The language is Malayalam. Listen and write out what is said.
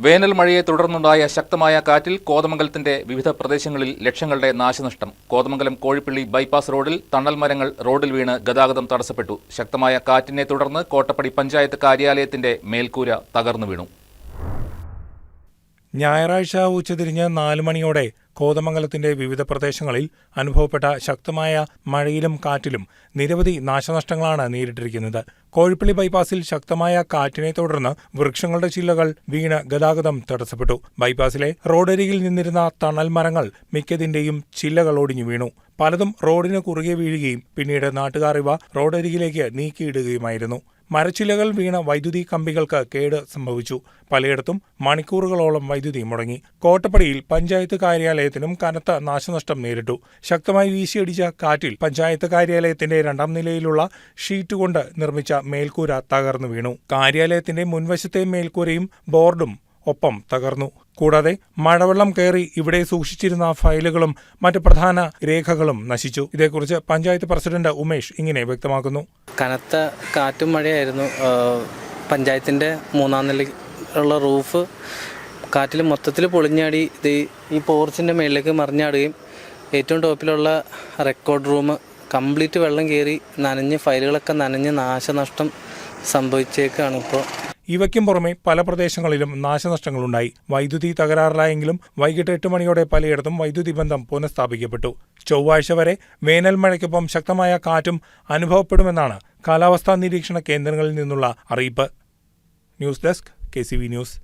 വേനൽ മഴയെ തുടർന്നുണ്ടായ ശക്തമായ കാറ്റിൽ കോതമംഗലത്തിന്റെ വിവിധ പ്രദേശങ്ങളിൽ ലക്ഷങ്ങളുടെ നാശനഷ്ടം. കോതമംഗലം കോഴിപ്പള്ളി ബൈപ്പാസ് റോഡിൽ തണൽ മരങ്ങൾ റോഡിൽ വീണ് ഗതാഗതം തടസ്സപ്പെട്ടു. ശക്തമായ കാറ്റിനെ തുടർന്ന് കോട്ടപ്പടി പഞ്ചായത്ത് കാര്യാലയത്തിന്റെ മേൽക്കൂര തകർന്നു വീണു. ഞായറാഴ്ച ഉച്ചതിരിഞ്ഞ് 4 മണിയോടെ കോതമംഗലത്തിന്റെ വിവിധ പ്രദേശങ്ങളിൽ അനുഭവപ്പെട്ട ശക്തമായ മഴയിലും കാറ്റിലും നിരവധി നാശനഷ്ടങ്ങളാണ് നേരിട്ടിരിക്കുന്നത്. കോഴിപ്പള്ളി ബൈപ്പാസിൽ ശക്തമായ കാറ്റിനെ തുടർന്ന് വൃക്ഷങ്ങളുടെ ചില്ലകൾ വീണ് ഗതാഗതം തടസ്സപ്പെട്ടു. ബൈപ്പാസിലെ റോഡരികിൽ നിന്നിരുന്ന തണൽ മരങ്ങൾ മിക്കതിന്റെയും ചില്ലകൾ ഒടിഞ്ഞു വീണു. പലതും റോഡിന് കുറുകെ വീഴുകയും പിന്നീട് നാട്ടുകാർ ഇവ റോഡരികിലേക്ക് നീക്കിയിടുകയുമായിരുന്നു. മരച്ചില്ലകൾ വീണ വൈദ്യുതി കമ്പികൾക്ക് കേട് സംഭവിച്ചു. പലയിടത്തും മണിക്കൂറുകളോളം വൈദ്യുതി മുടങ്ങി. കോട്ടപ്പടിയിൽ പഞ്ചായത്ത് കാര്യാലയത്തിനും കനത്ത നാശനഷ്ടം നേരിട്ടു. ശക്തമായി വീശിയടിച്ച കാറ്റിൽ പഞ്ചായത്ത് കാര്യാലയത്തിന്റെ 2ാം നിലയിലുള്ള ഷീറ്റ് കൊണ്ട് നിർമ്മിച്ച മേൽക്കൂര തകർന്നു വീണു. കാര്യാലയത്തിന്റെ മുൻവശത്തെ മേൽക്കൂരയും ബോർഡും ഒപ്പം തകർന്നു. കൂടാതെ മഴവെള്ളം കയറി ഇവിടെ സൂക്ഷിച്ചിരുന്ന ഫയലുകളും മറ്റ് പ്രധാന രേഖകളും നശിച്ചു. ഇതേക്കുറിച്ച് പഞ്ചായത്ത് പ്രസിഡന്റ് ഉമേഷ് ഇങ്ങനെ വ്യക്തമാക്കുന്നു. കനത്ത കാറ്റും മഴയായിരുന്നു. പഞ്ചായത്തിൻ്റെ 3ാം നിലയിലുള്ള റൂഫ് കാറ്റിൽ മൊത്തത്തിൽ പൊളിഞ്ഞാടി ഈ പോർച്ചിൻ്റെ മേളിലേക്ക് മറിഞ്ഞാടുകയും ഏറ്റവും ടോപ്പിലുള്ള റെക്കോർഡ് റൂം കംപ്ലീറ്റ് വെള്ളം കയറി നനഞ്ഞ് ഫയലുകളൊക്കെ നനഞ്ഞ് നാശനഷ്ടം സംഭവിച്ചേക്കാണ്. ഇവയ്ക്കും പുറമെ പല പ്രദേശങ്ങളിലും നാശനഷ്ടങ്ങളുണ്ടായി. വൈദ്യുതി തകരാറിലായെങ്കിലും വൈകിട്ട് 8 മണിയോടെ പലയിടത്തും വൈദ്യുതി ബന്ധം പുനഃസ്ഥാപിക്കപ്പെട്ടു. ചൊവ്വാഴ്ച വരെ വേനൽ മഴയ്ക്കൊപ്പം ശക്തമായ കാറ്റും അനുഭവപ്പെടുമെന്നാണ് കാലാവസ്ഥാ നിരീക്ഷണ കേന്ദ്രങ്ങളിൽ നിന്നുള്ള അറിയിപ്പ്. News desk KCV news.